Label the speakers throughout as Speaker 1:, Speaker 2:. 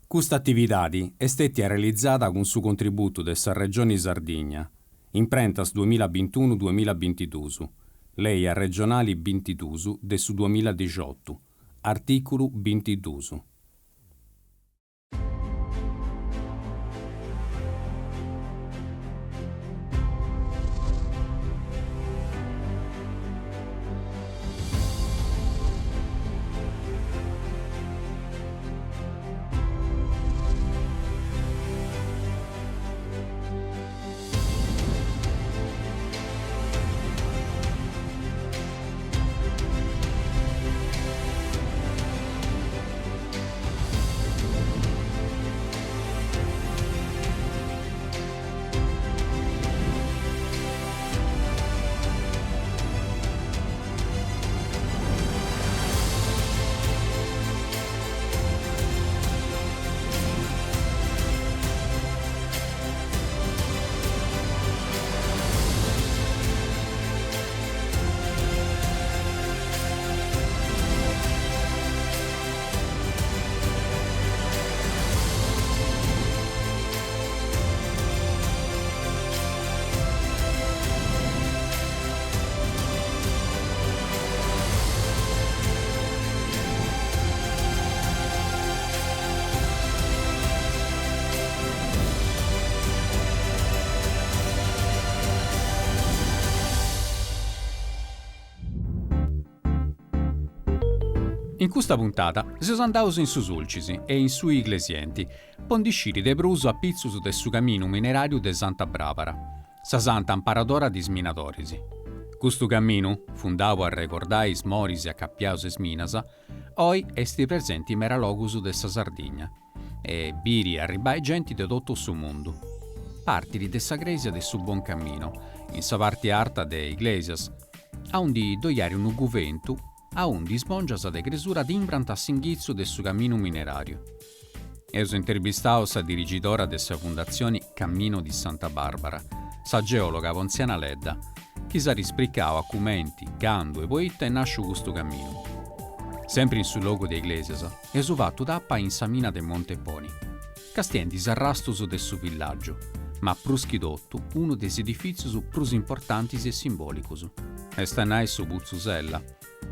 Speaker 1: Questa attività è stata realizzata con su contributo della Regione Sardegna, in prentas 2021-2022, lei a regionali 22 del su 2018, articolo 22. In questa puntata si sono andati in su sulcisi e in sui iglesienti, pondisciri de bruso a pizzus de su cammino minerario de Santa Barbara, sa santa imparadora di Sminatorisi. Questo cammino, fundato a ricordare is moris e accappiaus e sminasa, oi esti presenti in meralogus de sa Sardegna, e biri arribai genti de tutto su mondo. Partiri de sa gresia de su buon cammino, in sa parte arta de iglesias, a undi doiari un guventu, a undi smongias de gresura di imbranta singhizzo de su cammino minerario. Eus intervistao sa dirigidora de sa fondazione Cammino di Santa Barbara, sa geologa Ponziana Ledda, chi sa rispriccao a cumenti, gandu e poitta e nasce questo cammino. Sempre in sul logo de iglesias, esu fatto tappa in sa mina de Monteponi, castiendi s'arrastus de su villaggio, ma pruschidotto uno des edifizius prus importantis e simbolicus. Estanai su Buzzusella,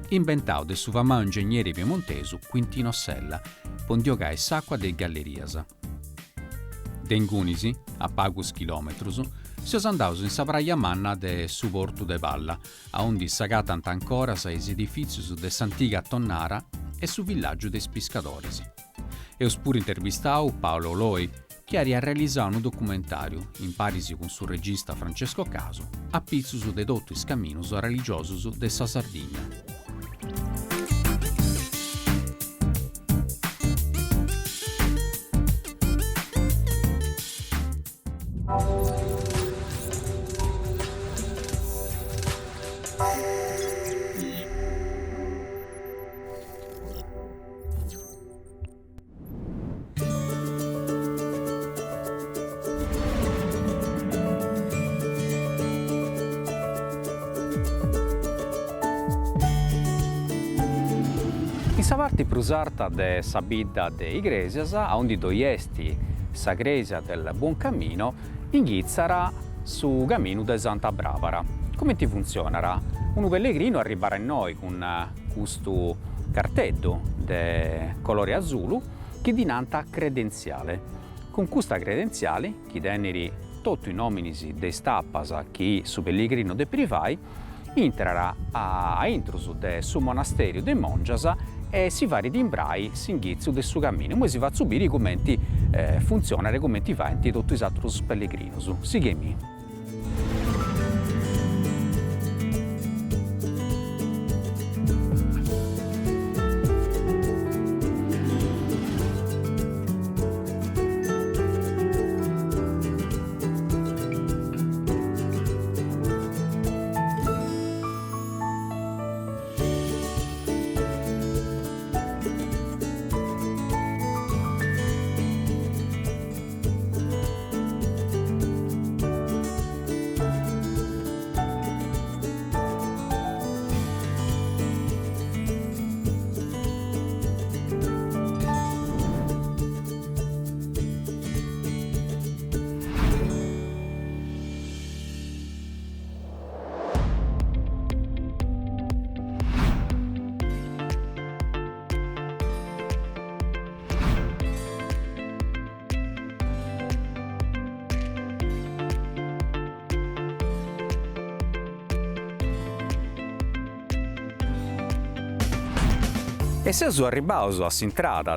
Speaker 1: inventau de su famao ingegnere piemontesu Quintino Sella, pondiogai s'acqua de Galleriasa. Dengunisi, a pagus chilometrus, si andaus in sa praia manna de su portu de Valla, a undi sagatant ancora sa is edifizius de s'antiga Tonnara e su villaggio de Piscadores. Eus pure intervistau Paolo Loi, che ha realizzato un documentario, in parisi con suo regista Francesco Caso, a pizzus de dotto is camminus religiosus de sa Sardegna. In sa parte prusarta de sa bidda de iglesias, a undi doiesti sa gresia del Buon Cammino, inghizzara su cammino de Santa Barbara. Come ti funzionerà? Un pellegrino arriverà in noi con questo cartello de colore azzurro che dinanta credenziale. Con questa credenziale, chi deneri tutti i nomini de stappas che su pellegrino de privai, entrerà a intrus de su monasterio de mongias e si va ridimbrai singhizio del suo cammino. Poi si va a subire come funziona e come va in tutti i altri pellegrinos. Seguimi. E siamo arrivati a s'entrata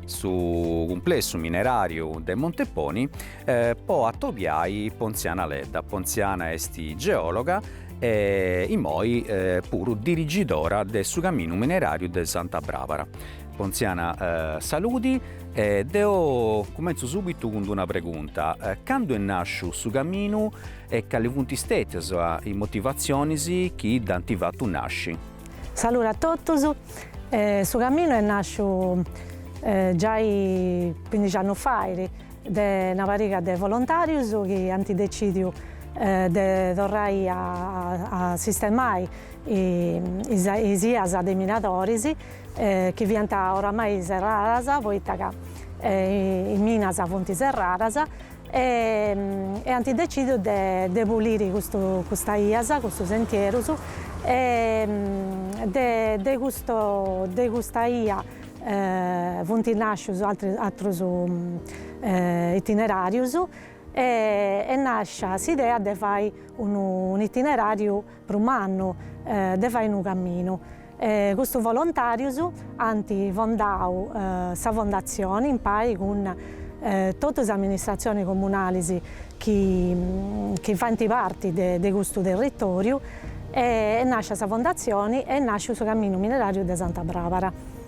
Speaker 1: su complesso minerario de Monteponi, po' a tobiai Ponziana Ledda. Ponziana est geologa e imoi puru dirigidora del su cammino minerario de Santa Bravara. Ponziana, saludi. Deo comincio subito con una pregunta. Quando è nasciuto su cammino e quali punti stati le motivazioni che danno tu nasci?
Speaker 2: Saluto a tutti. Su cammino è nasciuto già 15 anni fa, da una pariga di volontari che hanno deciso di tornare a sistemare i SIAS dei minatori che diventa oramai serrata, poi in minas fonti serrata e hanno deciso di pulire questa IAS, questo sentiero e di questa IA fonti nascono altri itinerari e nasce l'idea di fare un itinerario per un anno, di fare un cammino. Questo volontario hanno fondato questa fondazione in pari con tutte le amministrazioni comunali che fanno parte di questo territorio e nasce questa fondazione e nasce il cammino minerario di Santa Bravara.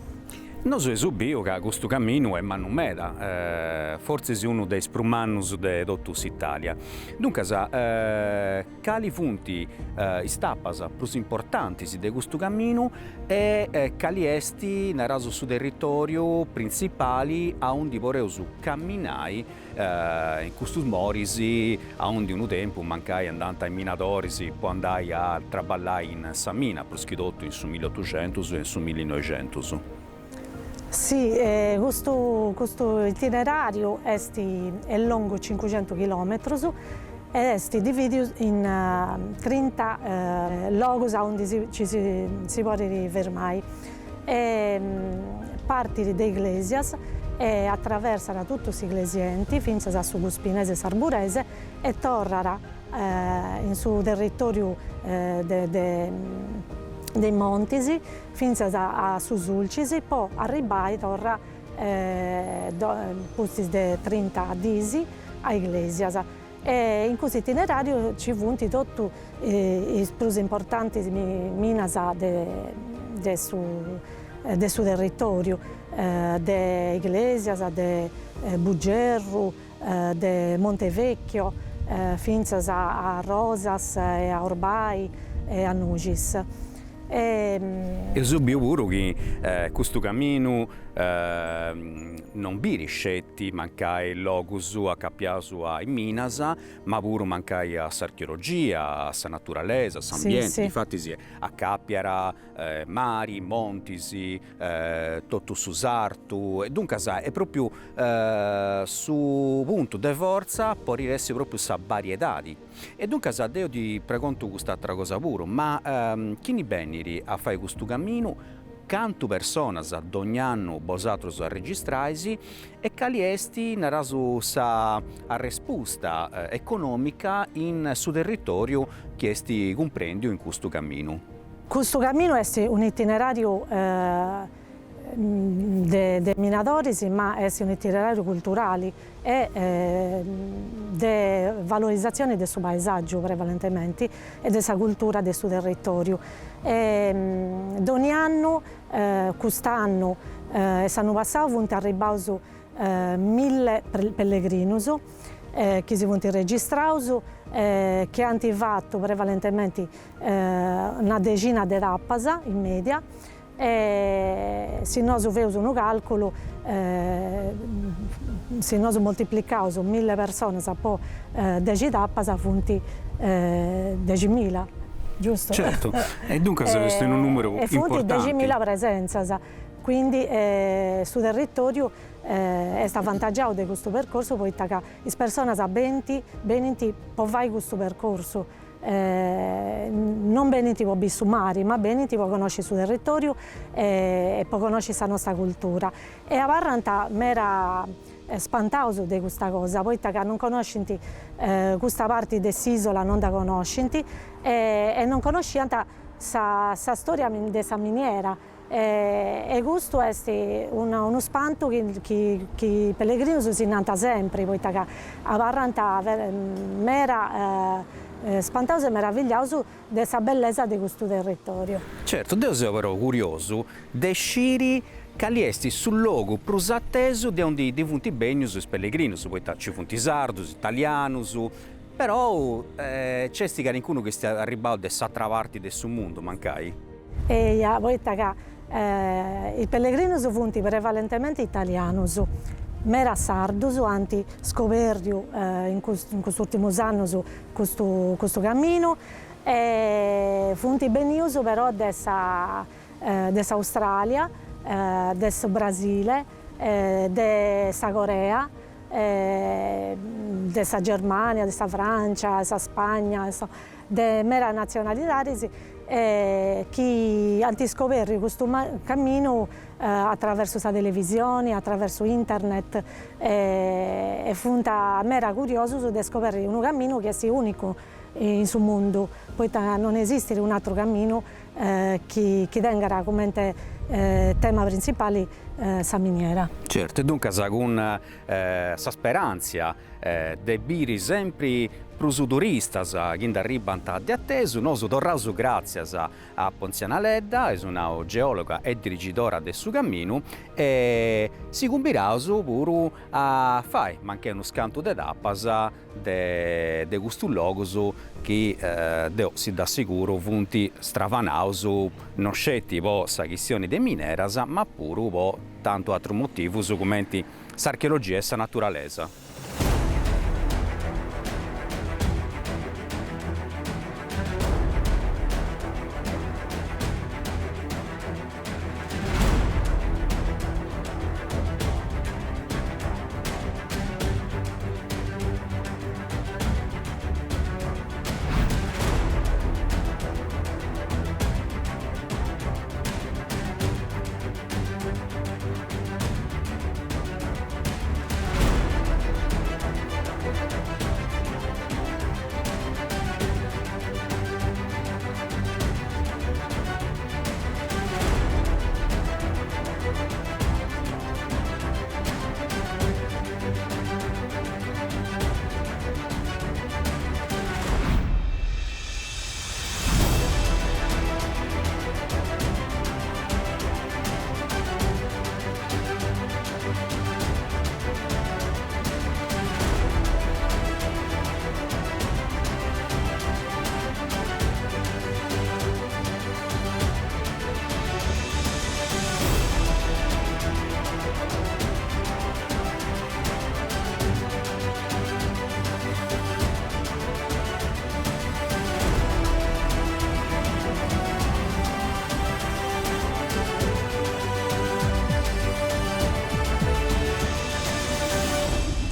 Speaker 1: Non so subito che questo cammino è manumeda, forse è uno dei sprumannus di tutta Italia. Dunque, quali punti istappas più importanti di questo cammino e quali esti nel su territorio principali a onde vorreusu camminare in questi morisi a onde un tempo mancai andando ai minatori può andare a traballare in Samina, proscidotto in su 1800 e in su 1900.
Speaker 2: Sì, questo itinerario è lungo 500 km e è diviso in 30 luoghi dove ci si può fermare. Parte da iglesias e attraversa tutti gli ecclesienti fino a su Guspinese Sarburese e torna in su territorio dei Montisi fino a Susulcisi, poi arrivare torna posti di 30 disi a Iglesias. E in questo itinerario ci sono tutti i più importanti minas del suo territorio, de Iglesias, de Bugerru, de Montevecchio, fino a Rosas e a Orbai e a Nugis.
Speaker 1: E subito pure che questo cammino non vi riscetti mancai locus a capiasu a Minas, ma pure mancai a s'archeologia, a sa naturaleza, a s'ambiente,
Speaker 2: sì.
Speaker 1: Difatti a Cappiara, mari, montisi, tutto su sartu, e dunque è proprio su punto de forza può riresse proprio sa varietà. E dunque io ti pregunto quest'altra cosa pure, ma chi ne beniri a fare questo cammino? Quante persone ad ogni anno bosatros a registrarsi e quali esti narasu sa risposta economica in su territorio che esti comprendio in questo cammino?
Speaker 2: Questo cammino è un itinerario dei minatori, ma è un itinerario culturale e di valorizzazione del suo paesaggio prevalentemente e della cultura del suo territorio. Ogni anno, quest'anno e l'anno passato, sono arrivati 1000 pellegrini che si sono registrati, che hanno fatto prevalentemente una decina di tappe in media. Se noi facciamo un calcolo, se noi moltiplichiamo 1000 persone per 10 tappe, sono 10.000, giusto?
Speaker 1: Certo, e dunque è un numero importante.
Speaker 2: 10.000 presenze, quindi sul territorio è stato avvantaggiato di questo percorso, perché le persone possono fare questo percorso. Non bene tipo bissumari, ma bene tipo conosci il suo territorio e poi conosci la nostra cultura. E a Varranta mi era spantato di questa cosa, poi che non conosci questa parte dell'isola, non la conosci e non conosci questa storia di questa miniera. e questo è uno spanto che i pellegrini si innanta sempre, poi a Varranta mera spantoso e meraviglioso della bellezza di questo territorio.
Speaker 1: Certo, io sono però curioso di sciri che esti sul luogo più atteso di onde divenuti bene i pellegrini, poi ci funti sardos, italianos, però c'è qualcuno che sta arrivando da altre parti del mondo, mancai?
Speaker 2: E poi i pellegrini sono prevalentemente italiani, mera sardos, anti scoperto in questi ultimi anni questo cammino, e funti benioso però dell'Australia, del Brasile, della Corea, della Germania, della Francia, della Spagna, de mera nazionalità che hanno scoperto questo cammino attraverso la televisione, attraverso internet, e funta mera curioso di scoprire un cammino che è unico in suo mondo, poi non esiste un altro cammino che tenga come tema principale la miniera.
Speaker 1: Certo, e dunque con sa speranza di biri sempre più turistas che arrivano di atteso, noi torniamo grazie a Ponziana Ledda, è una geologa e dirigidora del suo cammino, e si combinano pure a fare anche uno scanto di tappas di questo luogo che si dà sicuro punti stravanaus non scetti po' sa questione de mineras, ma pure po' tanto altro motivo come l'archeologia e la naturalezza.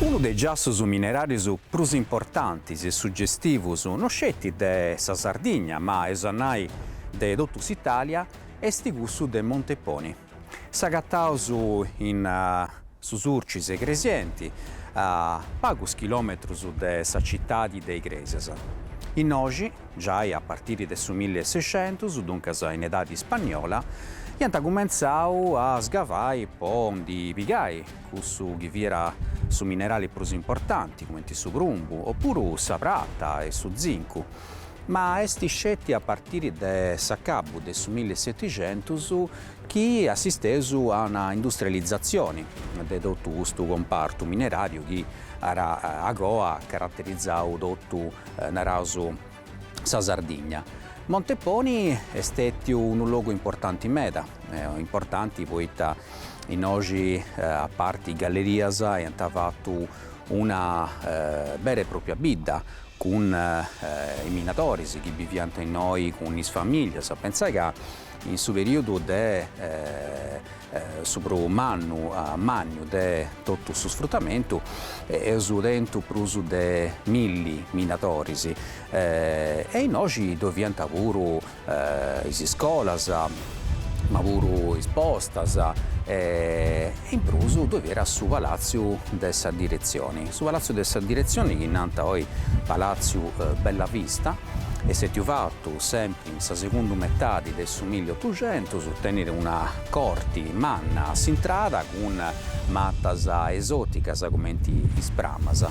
Speaker 1: Uno dei giassos minerarios più importanti e suggestivi non scetti de sa Sardegna, ma esannai de tutta Italia, è questo de Monteponi. S'agattaus in susurcis e Gresienti, a pagos chilometros de sa città de Iglesias. In oggi, già a partire del 1600, dunque in età spagnola, hanno cominciato a sgavare un di pigai, questo che era su minerali più importanti come su grumbu, oppure su prata e su zinco. Ma esti scetti a partire da Saccabu del 1700 che assistesu a una industrializzazione di tutto questo comparto minerario che era agoa caratterizzato tutto naraso sa Sardegna. Monteponi è stato un luogo importante in meta, importanti poi in oggi a parte gallerias hanno fatto una vera e propria vita con i minatori che vivono in noi con le famiglie. Pensate che in questo periodo di manno a magno di tutto questo sfruttamento è dentro più di 1000 minatori e in oggi diventa pure le scuole, ma pure le postas e in più dove era su Palazzo della Direzione. Su Palazzo della Direzione che innanta poi Palazzo Bella Vista e se ti fatto sempre in sa seconda metà del 1800 ottenere una corte manna sintrada con mattas esoticas come is pramas.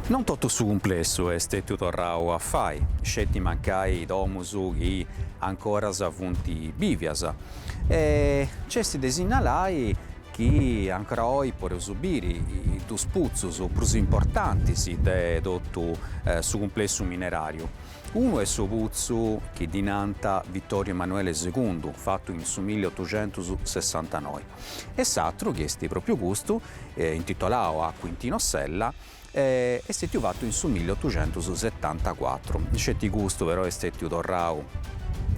Speaker 1: Non tutto su complesso è stato tornato a fare, scetti mancai domus che ancora avunti bivias. E c'è si desinalai che ancora oggi può subire i due spuzzi più importanti dotto su complesso minerario. Uno è il suo puzzo che dinanta Vittorio Emanuele II, fatto in 1869, e l'altro che è proprio gusto, intitolato a Quintino Sella, è stato fatto in 1874. Scetti gusto però è stato tornato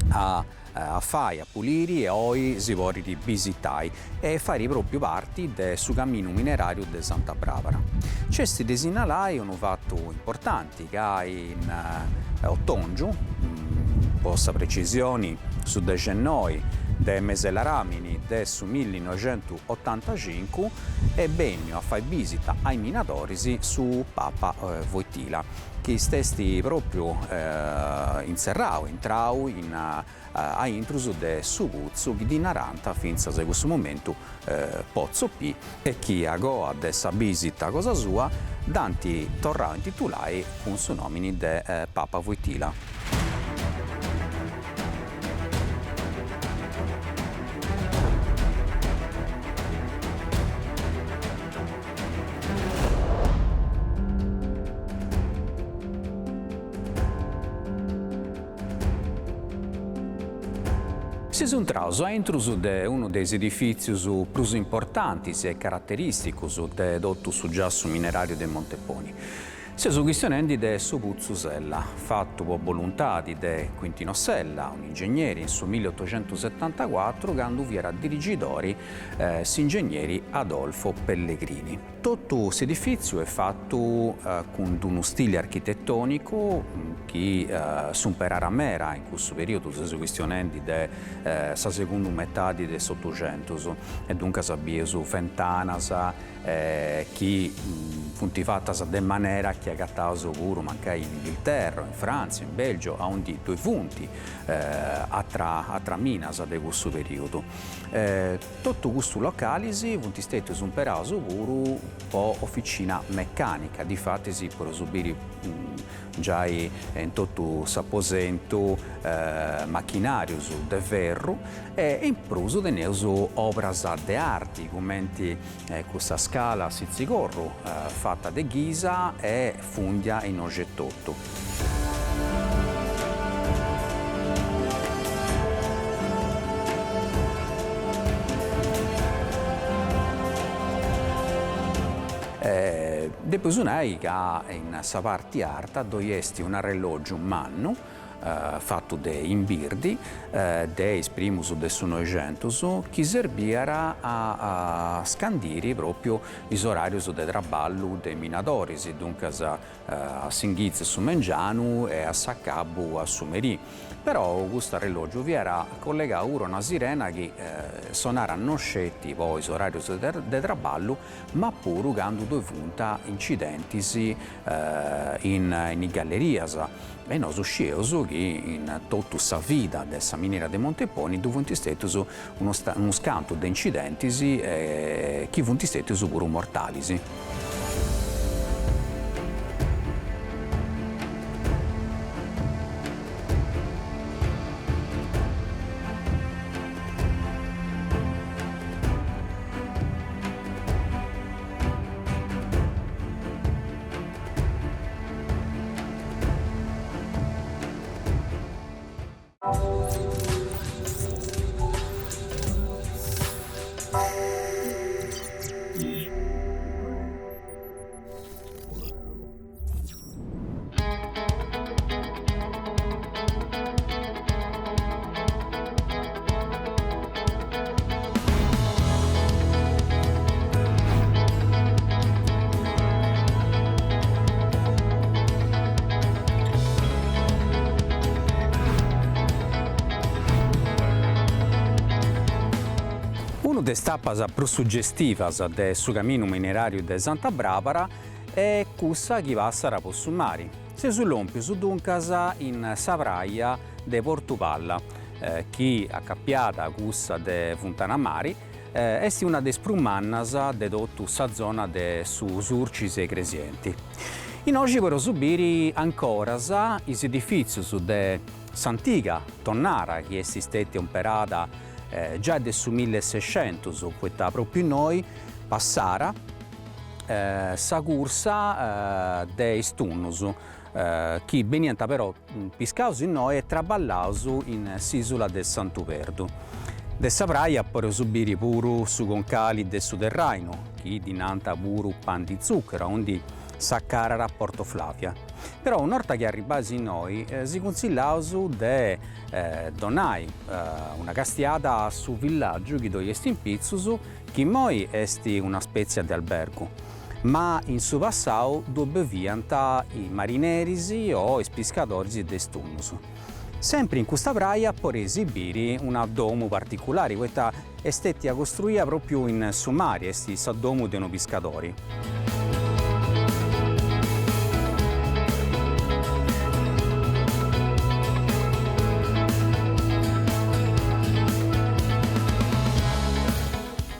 Speaker 1: a fare, a pulire e oggi si vuole visitare e fare proprio parte del suo cammino minerario di Santa Barbara. Questi desinalai hanno fatto importanti che in ottonio, posta precisioni su 19 del mese Laramini del 1985 e venne a fare visita ai minatori su Papa Wojtyła, che stesti proprio entrau a intruso del subuzzo di Naranta finza a questo momento pozzo P e chi agoa dessa visita cosa sua danti torrà intitolai con su nomini de Papa Wojtyła. Si sono trauso a intruso de uno dei edifici più importanti e caratteristici dotto su giasso minerario del Monteponi. Si sono questionendi de Subuzzo Sella, fatto per volontà di de Quintino Sella, un ingegnere in su 1874, quando vi era dirigidori s'ingegneri Adolfo Pellegrini. Tutto questo edificio è fatto con uno stile architettonico che supererà mera in questo periodo, si sono questionendi de sa seconda metà del Settecento, e dunque abbiamo su fentanas che funti fatte de maniera che agattato pure mancai in Inghilterra, in Francia, in Belgio, a un di due punti a minas di questo periodo. Tutto questo localisi funti stati superato pure un po' officina meccanica, di fatti si può subire già in tutto s'apposento macchinario de ferro e in pruso de neuso obras de arti, come questa scala Sizzicorro fatta de ghisa e fundia in oggettotto. Dopo un'ai che in sa parte arta doiesti un arrelogio manno fatto de imbirdi de primus del Novecento che servira a scandire proprio gli orari de traballo dei minatori, dunque a Singhizio su Mengianu e a Saccabu a Sumerì. Però questo arrelogio vi era collegato a una sirena che sonara non scetti poi gli orari de traballo, ma pure quando due punta incidenti in gallerias. E noi sciamo che in tutta la vita della miniera di Monteponi dove stati uno scanto di incidenti che sono stati pure mortali. Una delle tappe più suggestive del cammino minerario di Santa Barbara è quella che passa per sul mare. Si sull'ompio su Duncasa in Savraia de Portupalla, che accappiata questa de Fontana Mari, è una delle sprumannas de tutta la zona de su Surcis e Cresienti. In oggi però subire ancora gli edifici de s'antica tonnara che esistette operata già del 1600, questa proprio noi passara sa corsa dei stunnus che veniva però piscausi in noi e traballausi in s'isola del Santuverdu. De Savraia per subire pure su concali del Suderraino, che dinanta pure pan di zucchero, onde saccara a Porto Flavia. Però un'orta che arrivasi in noi si consigliausu de donai una castiata su villaggio che dove est in Pizzusu, che moi est una specie di albergo, ma in su passau dove vianta i marinerisi o i pescatori de Stunnus. Sempre in questa praia por esibire una domo particolare, questa estetica costruita proprio in su mare, esti sa domo de no pescatori.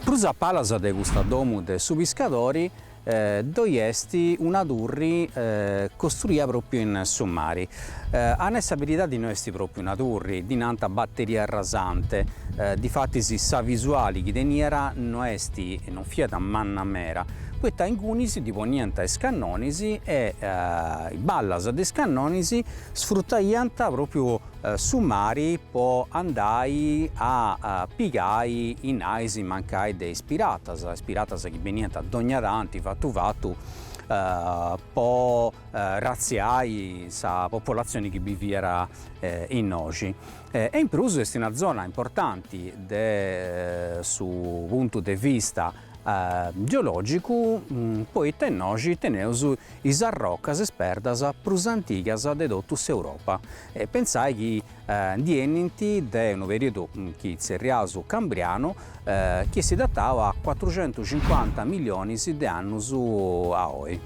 Speaker 1: Prusa palasa de questa domo de su pescatori dove esti una torre costruita proprio in sommari. Ha abilità di non essere proprio una torre, di nanta batteria rasante, difatti si sa visuali che deniera non esti non fiata manna mera. Questa in cui si diponienta scannonisi e i ballas de scannonisi sfruttaianta proprio summari può andare a pigai in aisi mancai dei spiratas che venienta dognadanti fattu può razziai sa popolazione che viviera in oggi. E in più è una zona importante su punto di vista geologico, poi oggi teneusu is arroccas espertas prus antigas de tutta Europa. E pensai che dieninti de un periodo che seriaso cambriano che si datava a 450 milioni di anni a oggi.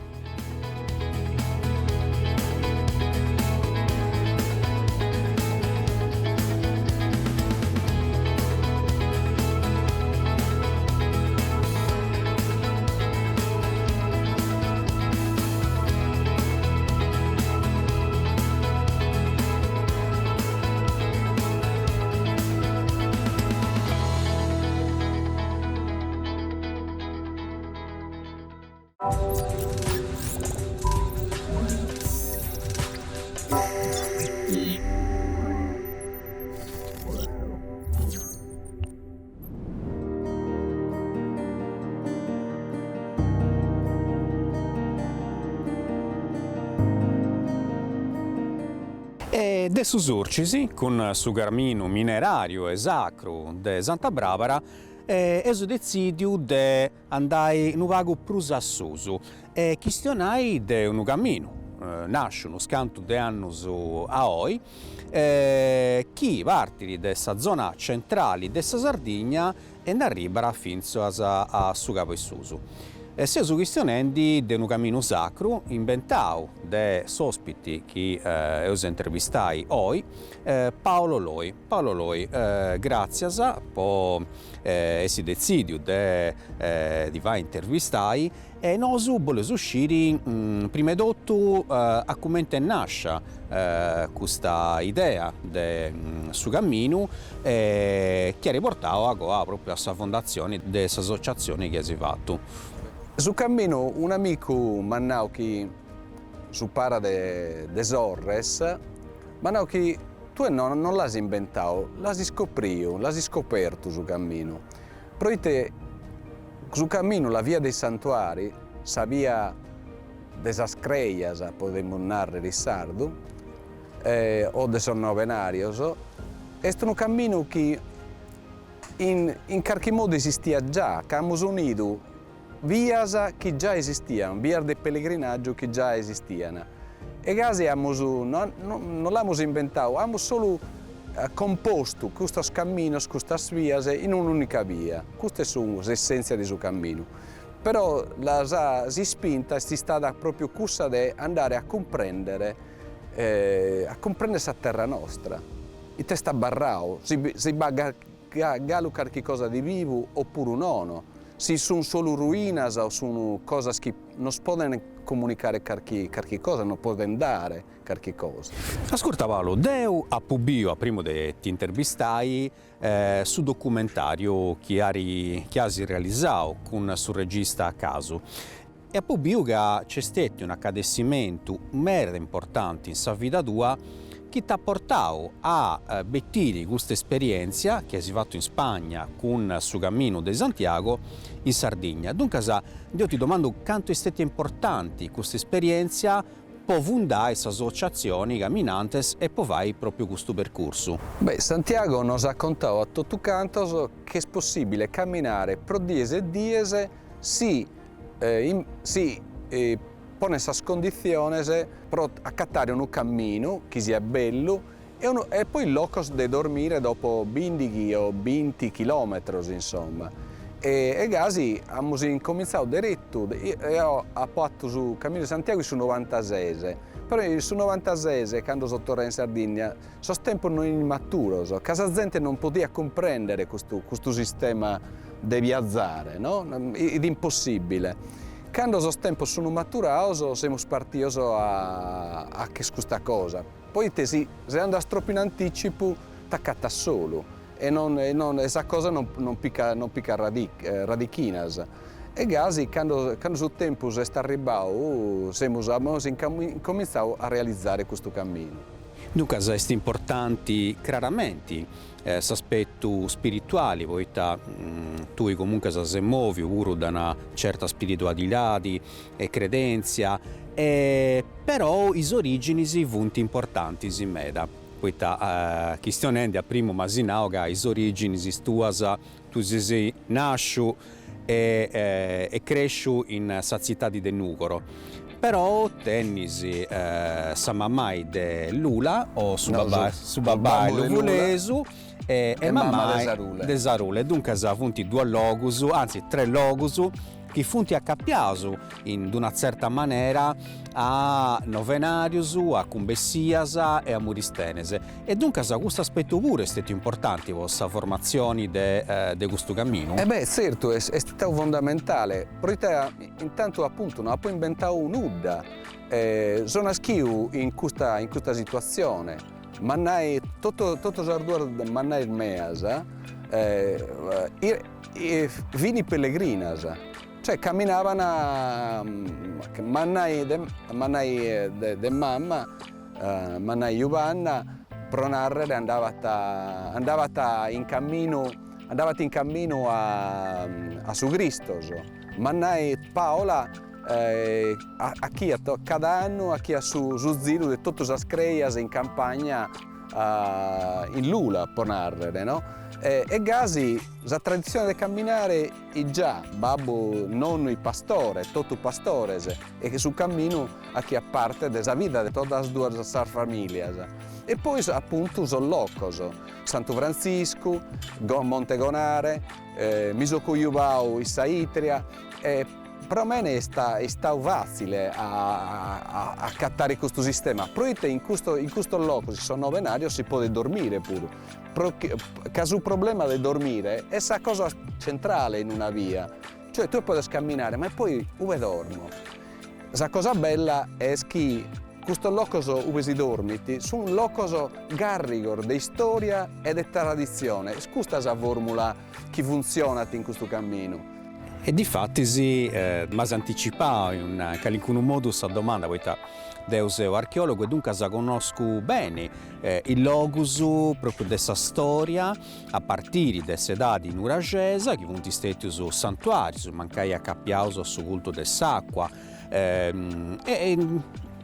Speaker 1: E de su Surcisi, con su cammino minerario e sacro de Santa Barbara, e su decidiu de andare in un vago prus assusu e questionai de un cammino. Nasce uno scanto de annus a oi, chi partiri dessa zona centrale dessa Sardegna e arriva fino a su capo Susu. E si su questionendi de un cammino sacro inventau de sospiti che io intervistai oggi Paolo Loi. Paolo Loi, grazie po si decidiu di va intervistai e nosu volevo uscire prima di tutto a come nasce questa idea de su cammino che riportava proprio a sa fondazione dessa associazione che si fatto.
Speaker 3: Su cammino un amico mannau che su para de Zorres, mannau che tu non l'hai inventato, l'hai scoperto su cammino. Proite su cammino la via dei santuari, sa via desa screias, podemos narrare in sardo, o de son novenarios, è un cammino che in qualche modo esistia già, che abbiamo unito vias che già esistevano, via del pellegrinaggio che già esistevano. E casi non l'abbiamo inventato, abbiamo solo composto questi cammini, queste vie in un'unica via. Questa è l'essenza di questo cammino. Però si spinta, si sta proprio cussa di andare a comprendere questa terra nostra. E te sta barrao, si va a qualche cosa di vivo oppure no. Se sono solo ruine o sono cose che non si possono comunicare qualche cosa, non possono dare qualche cosa.
Speaker 1: Ascolta Paolo, Deu a Pubio, a primo de ti intervistai, su documentario che hai realizzato con sul regista a caso. E a Pubio c'è stato un accadimento molto importante in sa vita tua che ti ha portato a bettire questa esperienza che hai fatto in Spagna con su cammino di Santiago in Sardegna. Dunque io ti domando quanto è stata importante questa esperienza per fondare queste associazioni camminanti e poi vai proprio questo percorso.
Speaker 3: Beh, Santiago nos ha contato a tutto canto che è possibile camminare pro diese e diese si pone queste condizioni per accattare un cammino che sia bello e poi il loco di dormire dopo 20 o 20 chilometri, insomma. E così abbiamo incominciato diretto. Io ho fatto su Cammino di Santiago su 96, però su 96, quando sono tornato in Sardegna, sono tempo non immaturo, che la gente non poteva comprendere questo sistema di viaggiare, no? È impossibile. Quando sono tempo sono maturato, siamo partiti a questa cosa. Poi se andas troppo in anticipo, ti accatta solo. E questa cosa non picca radichinas. E così, quando il tempo è arrivato, abbiamo cominciato a realizzare questo cammino.
Speaker 1: Dunque, è importante chiaramente l'aspetto spirituale, poi tu comunque si muovi pure da una certa spiritualità e credenza, però le origini sono importanti in meda. Poi chi sta a primo masinao che le origini tuas, tu sei nasci e cresci in sa città di Nucoro. Però tennisi sa mamma de Lula o su babà Luvulesu e mamma de Zarule. Dunque ha avuto due logus, anzi 3 logus che funti accappiasu in una certa maniera a Novenarius, a Cumbessias e a Muristenese. E dunque questo aspetto pure è stato importante per questa formazione di questo cammino.
Speaker 3: Beh, certo, è stato fondamentale. Perché intanto appunto non ha poi inventato un'udda. Sono schio in questa situazione. Mannai, tutto il mannai il measa, vini pellegrinas. Cioè camminavano mannai de mamma, mannai Giovanna, pronarre andavate in cammino a su Cristo. Mannai Paola a chi cada anno a chi ha su Zilu di tutte le screias in campagna in Lula pronarre, no? E così la tradizione di camminare è già babbo, nonno, il pastore, tutto pastore e che sul cammino a chi ha parte della vita di tutte le due famiglie. E poi appunto sono locos, Santo Francisco, Montegonare, Misocuyubau, Isaitria. Per me è stato facile a cattare questo sistema. Probabilmente in questo loco, se sono novenario, si può dormire pure. Caso il problema di dormire è la cosa centrale in una via. Cioè tu puoi camminare, ma poi dove dormo? La cosa bella è che questo loco dove si dormiti sono un loco garrigor di storia e di tradizione. Questa è la formula che funziona in questo cammino.
Speaker 1: E difatti si anticipava in qualche modo questa domanda, poiché io sono archeologo e dunque conosco bene il locus proprio di questa storia a partire da sedadi nuragesa che sono stati su santuari, su mancai accappiauso su culto dell'acqua.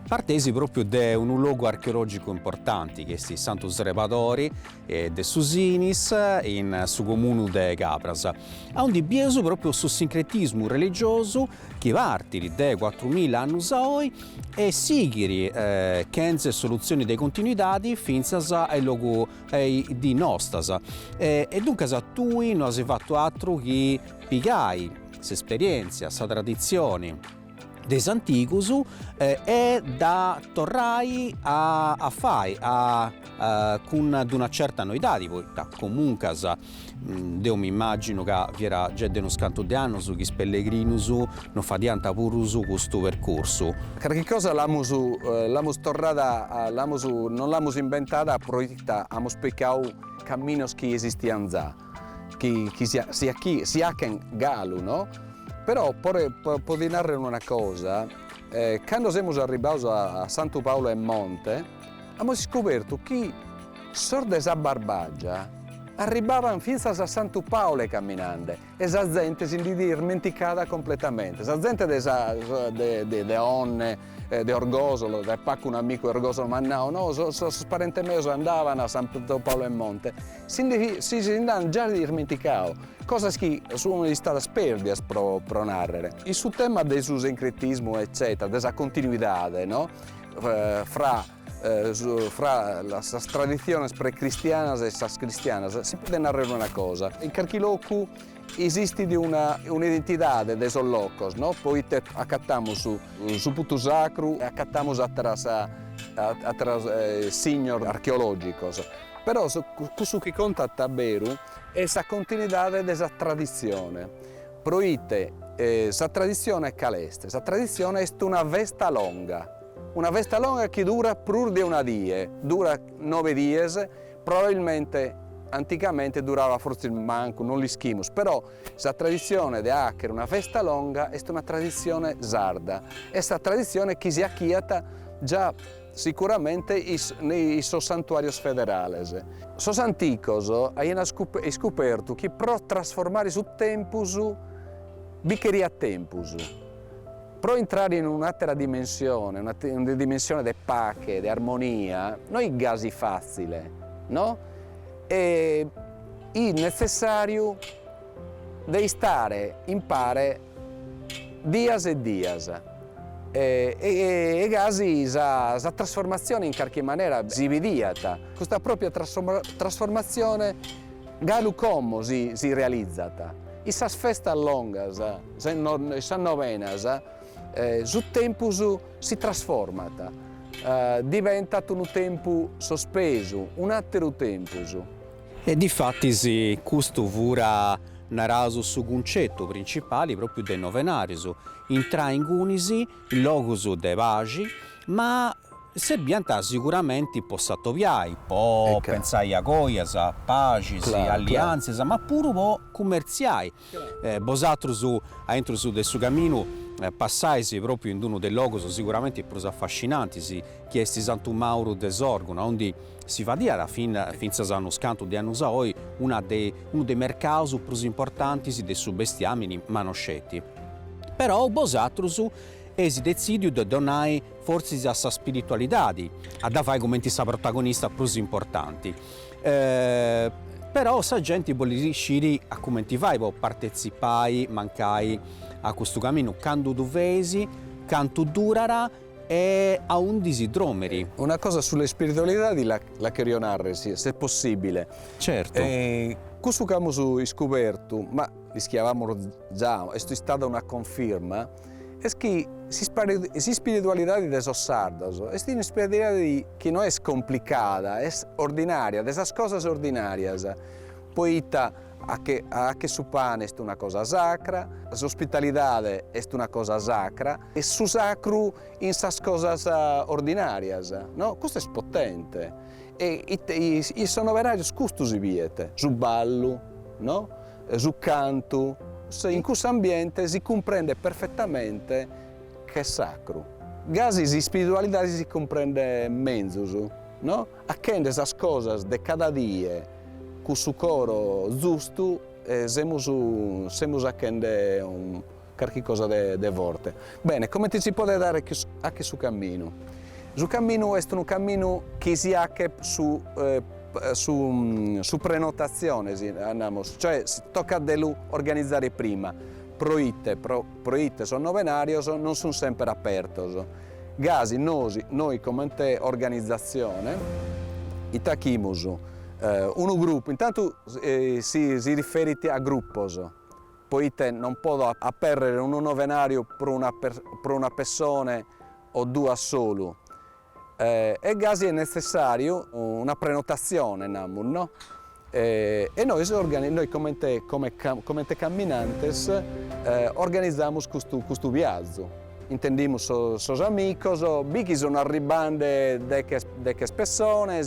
Speaker 1: Per partesi proprio da un luogo archeologico importante, che è Santus Repadori de Susinis, in su comune de Capras. Ha un dibieso proprio sul sincretismo religioso che partì da 4.000 anni oggi e sigiri kenze soluzioni dei continuitati finza al luogo di nostas. E dunque tu non hai fatto altro che pigai l'esperienza, la tradizione des anticus e da torrai a fare con una certa noità, poi comunque io mi immagino che vi era già uno scanto di anni che i pellegrinus non fadianta pure su questo percorso.
Speaker 3: Che cosa l'amos tornata, non l'amos inventata, proietta, abbiamo spiegato camminos che esistiano già, che si ha galu, no? Però può narrare una cosa, quando siamo arrivati a Santo Paolo e Monte, abbiamo scoperto che sordes a Barbaggia arrivavano fino a Santo Paolo camminando e la gente si è dimenticata completamente. La gente de onne, di Orgosolo, del pacco un amico Orgosolo, ma no, so parenti miei andavano a Santo Paolo e Monte, si hanno già dimenticato, cosa che sono state sperdite per narrare. Il suo tema del sincretismo, eccetera, della continuità, no? fra las tradiciones precristianas e las cristianas, si può narrare una cosa. In qualche loco esiste un'identità dei locos, no? Poi accattamo su punto sacro e accattamo attraverso signor archeologicos. Però questo che conta davvero è la continuità della tradizione. Proite, la tradizione è caleste, la tradizione è una vesta longa. Una vesta longa che dura più di una die, dura 9 dies, probabilmente anticamente durava forse il manco, non li schimus, però la tradizione di hacker una festa longa è una tradizione sarda, è questa tradizione che si acchiata già sicuramente nei santuarios federales. Sos anticos hanno scoperto che per trasformare su tempus, bicheria tempus. Per entrare in un'altra dimensione, una dimensione di pace, di armonia, non è quasi facile, no? È necessario di stare in pare dias e dias. E quasi la trasformazione in qualche maniera si vediata. Questa propria trasformazione, galu come si realizzata. E le feste lunghe, le novenas, su tempus si trasformata, diventa un tempo sospeso, un altro tempus.
Speaker 1: E difatti questo vura naraso su concetto principale proprio dei novenarius, intra in unisi logos de vagi, ma serbianta sicuramente possa topiare, può pensare a goias, a pagis, alleanze, ma pure può commerciare. Vosatrus a entro su del suo cammino passai proprio in uno dei logos sicuramente più affascinanti, che è Santo Mauro de Sorgona, dove si va a dire finza a uno scanto di anni oggi uno dei mercati più importanti dei suoi bestiamini manoscetti. Però vosatrus si decide di donare forse a sa spiritualità, a fare come sa protagonista più importanti. Però sa gente vuole riuscire a come ti fai, può partecipare, mancare a questo cammino, quando dovesi, quanto durerà e a 11 dromeri.
Speaker 3: Una cosa sulle spiritualità la che narre, se è possibile.
Speaker 1: Certo.
Speaker 3: Questo che abbiamo scoperto, ma rischiavamo già, è stata una conferma, è che la spiritualità di esos sardos è una spiritualità che non è complicata, è ordinaria, delle cose ordinarie. Poita a che su pane è una cosa sacra, l'ospitalità è una cosa sacra e su sacro in sas cose ordinarie, no? Questo è potente e sono veramente questo si viete, su ballo, no? Su canto, in questo ambiente si comprende perfettamente che è sacro. Gasi di spiritualità si comprende mezzo, no? A che queste cose di cada dia con il coro giusto, siamo a qualche cosa di forte. Bene, come ti si può dare anche su cammino? Su cammino è un cammino che si ha su prenotazione, cioè si tocca di organizzare prima. Proite sono novenario, non sono sempre aperti. Gasi, noi come organizzazione, itachimus un gruppo, intanto si riferite a gruppo, poi non può aprire un novenario per una persona o due solo. E gasi è necessario una prenotazione, no? E noi come camminantes organizziamo questo viaggio. Intendiamo sos amigos, bichi sono arrivando delle persone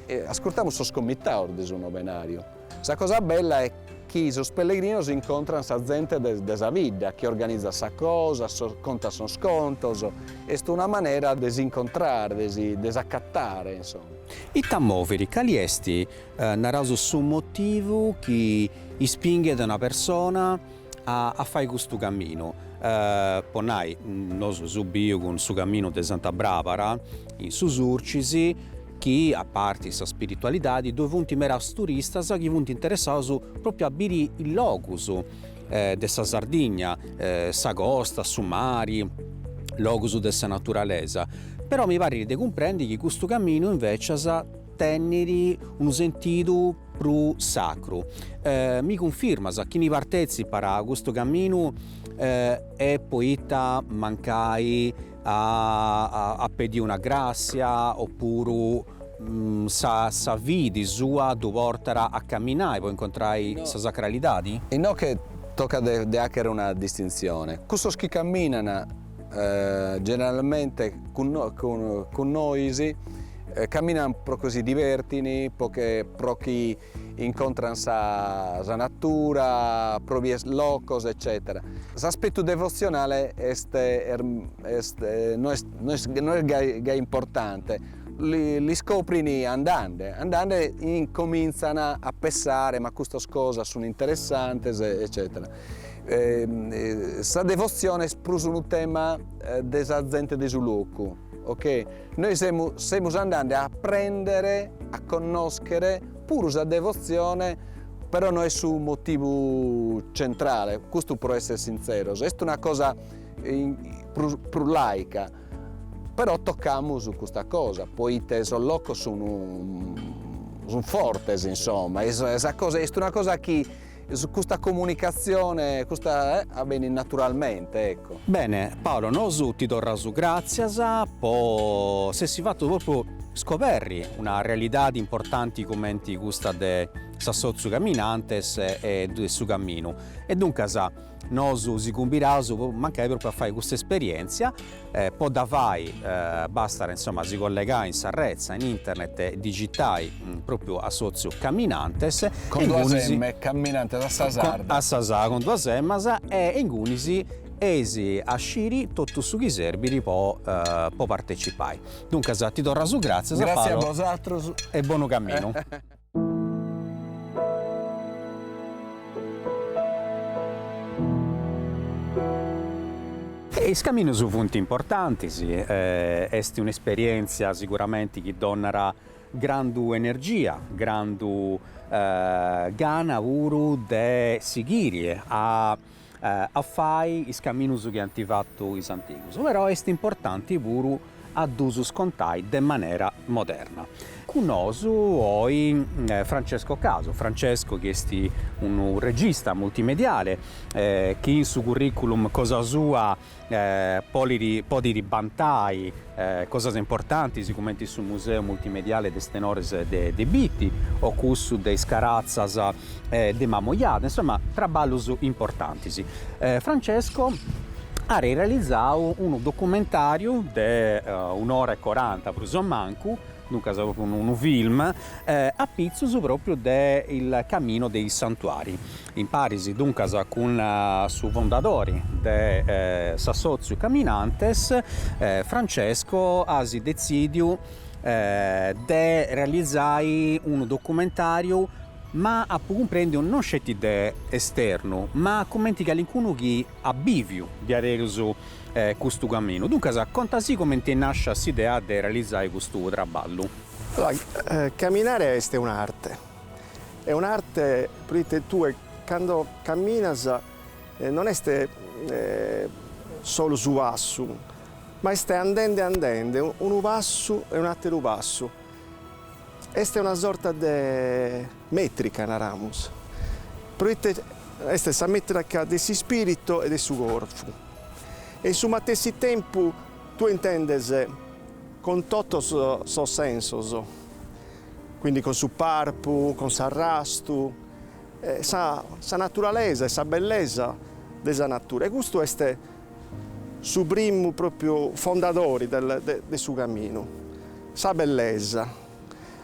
Speaker 3: e ascoltiamo sos comitatori di un novenario. La cosa bella è che i pellegrini incontrano sa gente della vita, che organizza sa cosa, conta sono scontos. È una maniera di incontrare, di accattare, insomma.
Speaker 1: I tammoveri, quali esti naraso su motivo che spinge una persona a fare questo cammino? Ponai, noi subio con su cammino di Santa Barbara, in Susurcisi, che a parte questa spiritualità, dove vanno meras turistas che vanno interessati proprio a bere il locus della Sardegna, sa costa, su mari, locus della naturalezza. Però mi pare di comprendere che questo cammino invece sa tenere un sentito più sacro. Mi conferma che chi partecipa a questo cammino è poeta mancai a pedire una grazia oppure sa vidi sua do portara a camminare poi incontrai sa sacralità?
Speaker 3: E no che tocca di avere una distinzione. Questo che camminano generalmente con noi camminano per così divertini, perché chi incontrano sa natura, proprio locos, eccetera. L'aspetto devozionale non è importante, li scopri andando incominciano a pensare ma queste cose sono interessanti, eccetera. Questa devozione è un tema della gente del luogo. Okay? Noi stiamo andando a apprendere, a conoscere pure la devozione, però non è su motivo centrale, questo può essere sincero, è una cosa più laica, però tocchiamo su questa cosa, poi i loco sono forti, insomma, è una cosa che su questa comunicazione avviene naturalmente, ecco.
Speaker 1: Bene, Paolo, noi ti do su grazie, poi se si fa proprio scoperri una realtà importante come questa de Sassozzo Camminantes e del suo cammino. E dunque noi si combinato mancare proprio a fare questa esperienza, poi da fai basta insomma si collegare in Sarrezza, in internet e digitai proprio a Sozio Camminantes
Speaker 3: con due semme, Camminantes a Sasarda.
Speaker 1: A Sasà con due semmas e in Gunisi esi a sciri tutto su chi serbi può partecipare. Dunque ti do raso grazie
Speaker 3: a voi
Speaker 1: e buon cammino. I cammini sono punti importanti, sì. È un'esperienza sicuramente che donnerà grande energia, grande gana uru de seguire a fare i cammini che hanno fatto i antichi. Però è importante pure a dusu scontai de maniera moderna. Con noi oggi Francesco Caso. Francesco che è un regista multimediale che in suo curriculum cosa sua può ribantai cose importanti sicuramente sul museo multimediale de Stenores de Bitti o curso de Scarazzas de Mamoiade, insomma traballos importanti. Francesco ha realizzato un documentario di 1 ora e 40 per manco, dunque un film a Pizzus proprio del cammino dei santuari in Parisi, dunque con suo fondatori de Sassozio Camminantes. Francesco ha deciso di realizzare un documentario ma a comprendere non c'è esterno, ma commenti che qualcuno che ha bivio di areso questo cammino. Dunque, raccontasi come ti nasce l'idea di realizzare questo lavoro.
Speaker 4: Allora, camminare è un'arte. È un'arte perché tu quando camminas non è solo su passo, ma stai andando, un passo e un altro passo. Questa è una sorta di metrica, naramos. Perché questa è la metrica del spirito e del suo corpo. E in suo stesso tempo tu intendes con tutto il senso, quindi con suo parpo, con s'arrasto, sa naturalezza e sa bellezza della natura. E questo è il primo proprio fondatore del suo cammino, sa bellezza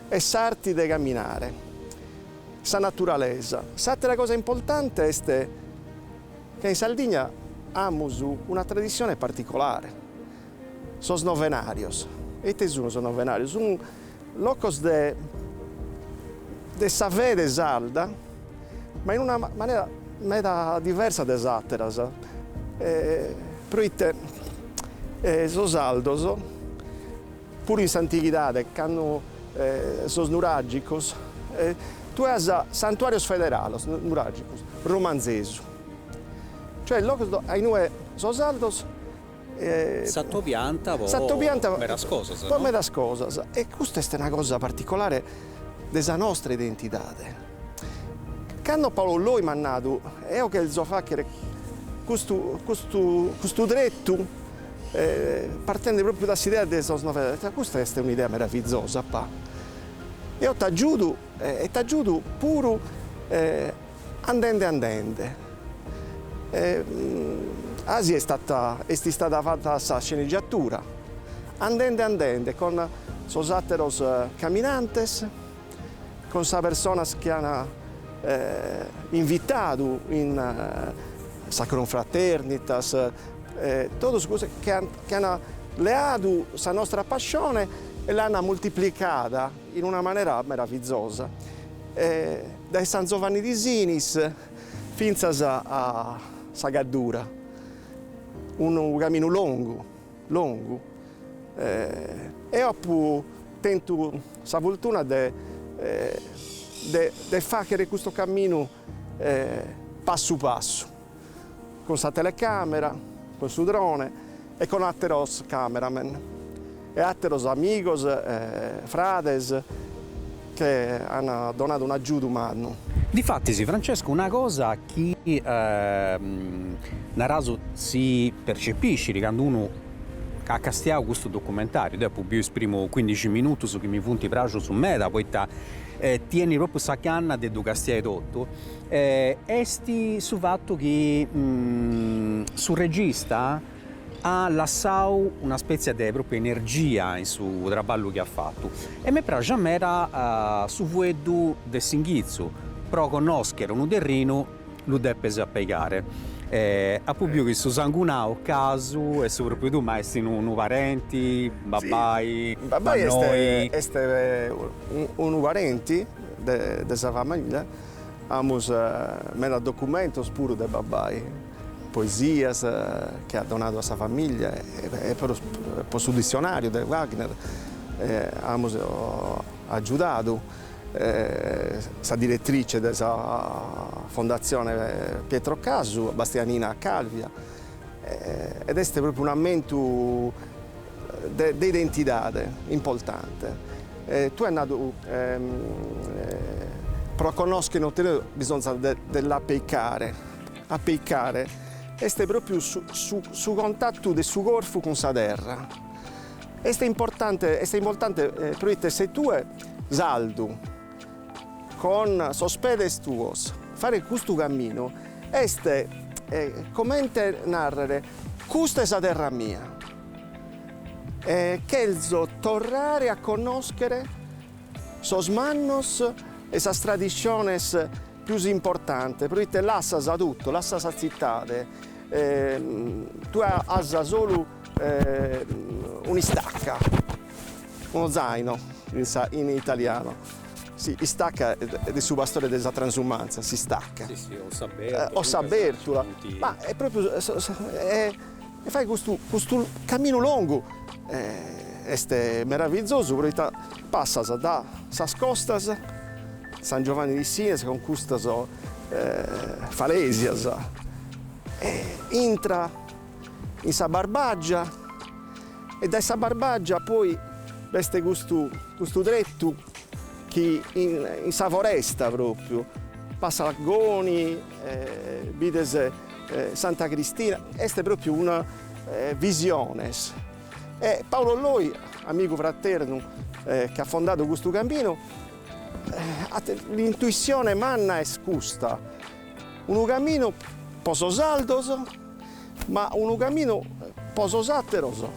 Speaker 4: e s'arte di camminare, sa naturalezza. L'altra cosa importante è che in Sardegna abbiamo una tradizione particolare, sono novenarios. E te sono novenarios, sono locos de sapere salda, ma in una maniera meda diversa de atteras. Proite sono saldos, pure in s'antichità, quando sono nuragicos, tu hai santuarios federales, nuragicos, romanzesu. Cioè, locos ai noi sono saldos.
Speaker 1: Sattopianta, meras cosas,
Speaker 4: no? Meras cosas. E questa è una cosa particolare della nostra identità. Quando Paolo Loi mi ha mandato, io che il fa che questo dritto, partendo proprio dall'idea di questa questa è un'idea meravigliosa, pa. Io ti aiuto pure andando. Asi è stata fatta questa sceneggiatura, andando, con sos atteros camminantes, con sa personas che hanno invitato in Sacrum Fraternitas, tutte cose che hanno leato la nostra passione e l'hanno moltiplicata in una maniera meravigliosa. Dai San Giovanni di Sinis fino a Sagaddura. Un cammino lungo. E ho tentato la fortuna di fare questo cammino passo passo, con la telecamera, con il suo drone e con altri cameraman e altri amigos, frades che hanno donato un aiuto umano.
Speaker 1: Difatti, sì, Francesco, una cosa che Naraso si percepisce quando uno ha castiato questo documentario, dopo io esprimo 15 minuti su che mi punti prazo su me, poi tieni proprio questa canna di castiare tutto, esti sul fatto che sul regista ha lasciato una specie di propria energia in suo lavoro che ha fatto e mi piace a su vuedo del Singhizzo. Però conoscere un terreno lo deve sapere. A pubblico che su sangunao caso e soprattutto tu mai un parenti, babbai,
Speaker 4: sì. Babbai è un parente della famiglia. Abbiamo meno documenti pure di babbai, poesie che ha donato a sua famiglia e per il dizionario di Wagner abbiamo aiutato. La direttrice della fondazione Pietro Casu, Bastianina Calvia, ed è proprio un aumento di identità importante. Tu hai andato per conoscere bisogna dell'appeicare. Appeicare è proprio su contatto del suo corpo con la terra. È importante perché se tu saldo con sospedes tuos, fare questo cammino, è come narrare, questa è la terra mia. Che tornare a conoscere sos mannos e sas tradiciones più importanti, perché lascias tutto, lascias la città, tu hai solo un'istacca, uno zaino in italiano. si stacca del suo pastore della transumanza, si stacca.
Speaker 1: Sì,
Speaker 4: O s'abertura, ma è proprio, fai questo cammino lungo, è meraviglioso, perché passa da Sas Costas, San Giovanni di Sines, con queste falesias, entra in sa Barbaggia e da sa Barbaggia poi veste questo dretto che in sa foresta proprio, passa Lagoni, vides Santa Cristina, è proprio una visione. E Paolo Loi, amico fraterno che ha fondato questo cammino, l'intuizione manna è scusta, un cammino poco saldoso, ma un cammino poco satteroso,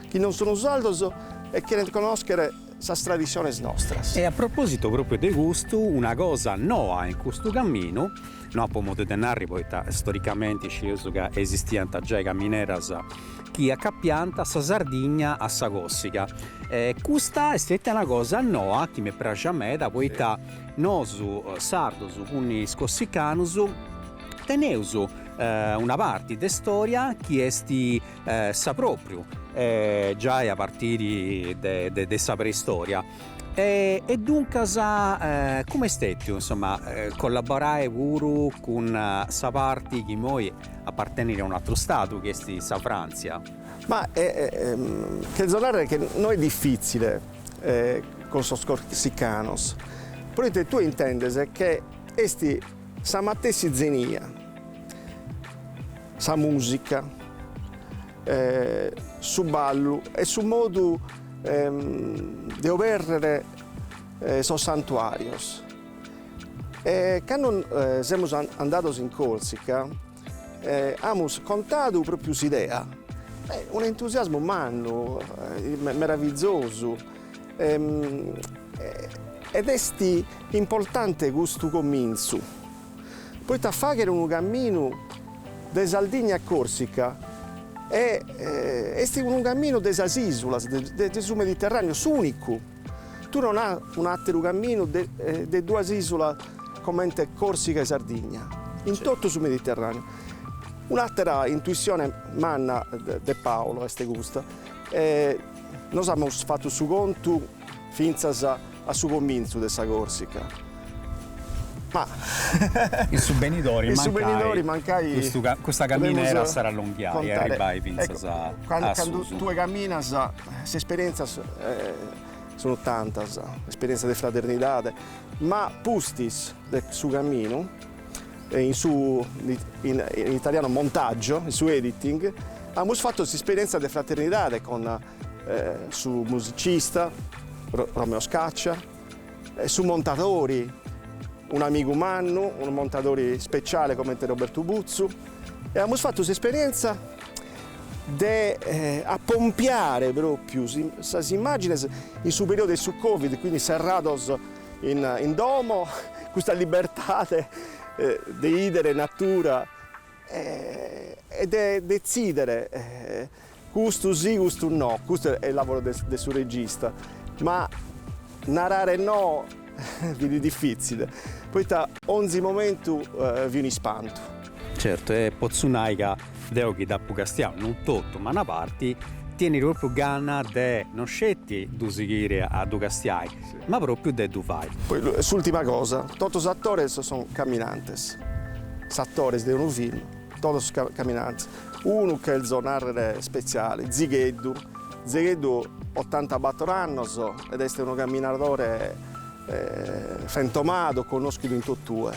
Speaker 4: che non sono saldoso e che conoscere le tradizioni nostre.
Speaker 1: E a proposito proprio di gusto, una cosa nuova in questo cammino, no, come denari poi storicamente ci che esistiano già cammineras che accappianta sa Sardegna a sa Corsica. Questa è stata una cosa nuova che mi piace a me, da poi nosu sardos con i scossicanus teneusu una parte di storia che è sa proprio già a partire da sa preistoria. E dunque come è stato insomma collaborare pure con sa parte che noi appartiene a un altro stato che è sa Francia?
Speaker 4: Ma che zonare che non è difficile con i corsicanos, perché tu intendi che esti sa matessi zenia, sa musica, su ballo e su modo di operare sos santuarios. Quando siamo andati in Corsica, abbiamo contato proprio un'idea, un entusiasmo umano, meraviglioso, ed è importante questo comincio. Poi a fare un cammino da Sardegna a Corsica è un cammino delle isole, del Mediterraneo, unico. Tu non hai un altro cammino delle due isole come Corsica e Sardegna, in tutto sul Mediterraneo. Un'altra intuizione manna di Paolo è questa. Noi abbiamo fatto su conto finza a su comincio della Corsica. Ma
Speaker 1: il subvenidori
Speaker 4: mancai
Speaker 1: questa camminera sarà allungata e arrivai
Speaker 4: ecco, quando tu cammini queste esperienze sono tante, esperienze di fraternità, ma pustis del suo cammino in italiano montaggio, il suo editing, abbiamo fatto questa esperienza di fraternità con su musicista Romeo Scaccia, su montatori un amico umano, un montatore speciale come Roberto Buzzu, e abbiamo fatto questa esperienza di appompiare proprio queste immagini in su periodo del Covid, quindi serrados in domo, questa libertà di idere natura e di decidere questo sì, questo no, questo è il lavoro del suo regista, ma narrare no viene difficile. Poi da ogni momento viene spanto.
Speaker 1: Certo, è Pozzunaica deoghi da Pucastiano, non tutto, ma una parte tieni proprio gana di non scetti di seguire a Ducastiai, sì, ma proprio di tu fai.
Speaker 4: Poi l'ultima cosa, tutti gli attori sono camminantes, gli attori di un film, tutti sono camminantes. Uno che è il zonare speciale, Zigheddu, 84 anni ed è un camminatore fentomato, conosciuto in tutto.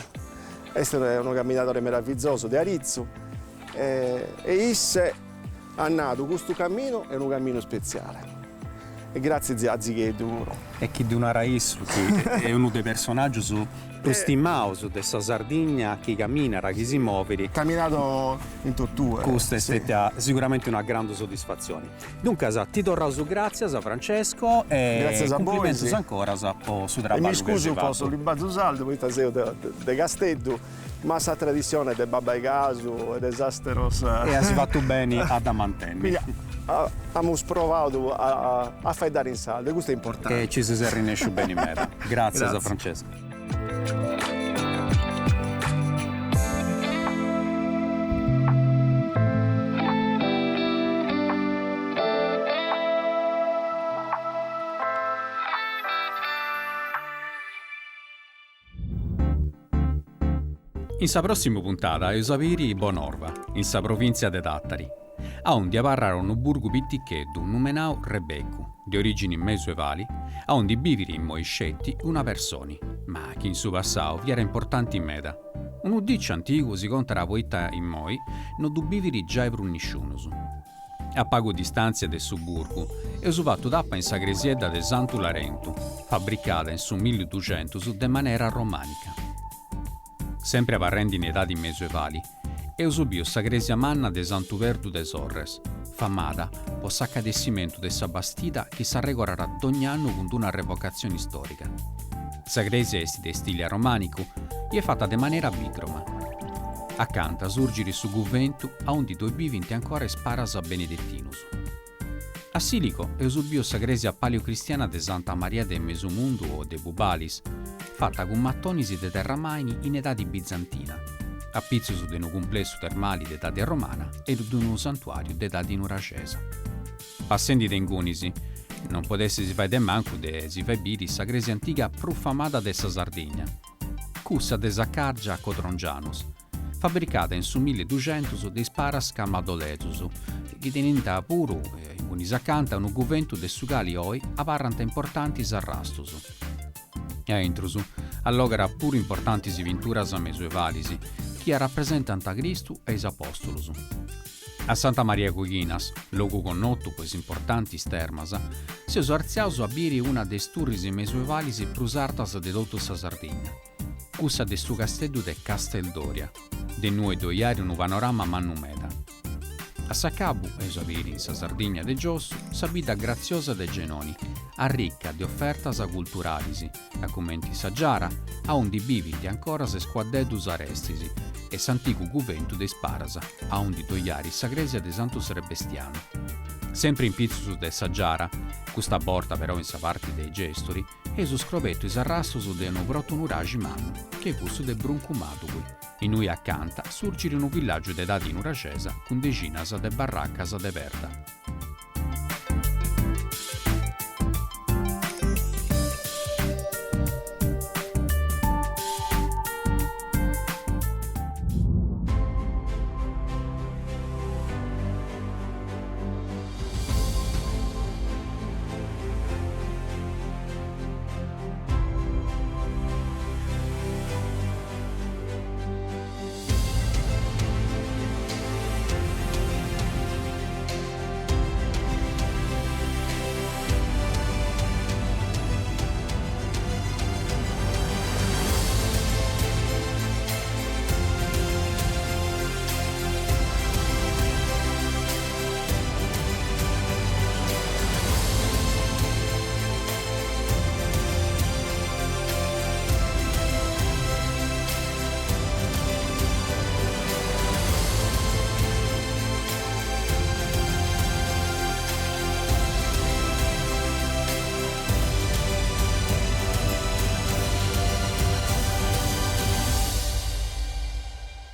Speaker 4: È un camminatore meraviglioso di Arizzo e esse hanno nato questo cammino è un cammino speciale. E grazie a Zigheddu.
Speaker 1: E chi di una raiz che è uno dei personaggi più stimato della Sardegna che cammina, che si muove.
Speaker 4: Camminato in tutto.
Speaker 1: Questa è stata sicuramente una grande soddisfazione. Dunque, ti do grazie a Francesco e
Speaker 4: grazie a
Speaker 1: complimenti
Speaker 4: voi,
Speaker 1: ancora su trabalho.
Speaker 4: E mi scuso un po' sull'Ibazzo Saldo, poi taseo de Casteddu, ma sa tradizione del Babba Casu e del Zasteros.
Speaker 1: E hai fatto bene ad mantenere.
Speaker 4: abbiamo provato a fare dare in saldo, questo è importante.
Speaker 1: E ci si è rinesciuto bene in meta. Grazie,
Speaker 4: Grazie.
Speaker 1: Francesco. In sa prossima puntata eusaviri Bonorva, in sa provincia de Tattari, a onde parrarono un burgo pitticcheddu numenau Rebeccu, di origini mesuevali, a onde biviri in Moiscetti una persona, ma che in suo passato vi era importante in meta. Un udiccio antico si conta la poeta in Moi, non dubiviri già nisciunusu. A pago distanza del suburgo, e su fatto tappa in sa gresiedda de Santu Larentu, fabbricata in su 1200 de maniera romanica. Sempre parrendi in età di mesuevali, eusubio sa gresia manna de Santu Verdu de Sorres, famata po s'accadessimento de sa bastida che s'arregorarà d'ogni anno con una revocazione storica. Sa gresia esti de stile romanico e è fatta de maniera bicroma. Accanto surgiri su Guventu a onde due bivinti ancora sparas a Benedettinus. A Silico eusubio sa gresia paleocristiana de Santa Maria de Mesumundu o de Bubalis, fatta con mattonisi de terramaini in età di bizantina, a pizzo su de un complesso termali d'età di romana e di un santuario d'età di nuracesa. Passendi de ingunisi, non potesse si fare manco de si fai biri sa gresia antica profamata de sa Sardegna, cussa de Zaccargia a Codrongianus, fabbricata in su 1200 de sparas camadoletus, che tenenta puro in un'isa canta un guventu de sugali oi a parranta importanti sarrastusu. E intrusu, allora pur importanti vinturas mesuevalisi, che rappresentano a Cristo e is apostolus. A Santa Maria Coginas, luogo connotto pues importanti stermas, si esorziausu a biri una de sturrisi mesuevalisi prusartas de tutta sa Sardegna, cussa de stu castello de Casteldoria, de noi doiari un panorama mannumeta. A Saccabu, esaviri in sa Sardegna de Giossu, sa vita graziosa de Genoni, a ricca di offertas culturalisi, a commenti saggiara, a onde biviti ancora se squaddedus arestisi, e s'antico guventu de Sparasa, a onde doiari sa gresia de Santo Serebestiano. Sempre in pizzu de saggiara, questa porta però in sa parte dei gestori, e su scrovetto is arrastos de un brotto nuragi mannu, che è questo de Bruncumatugui. In cui accanta surgiri un villaggio d'età di nuracesa con decinas de barraccas de verda.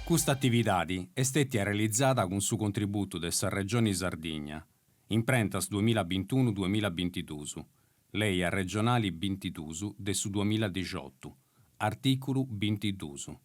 Speaker 1: Questa attività è stata realizzata con su contributo della Regione Sardegna, in prentas 2021-2022, lei a regionali 22 del su 2018, articolo 22.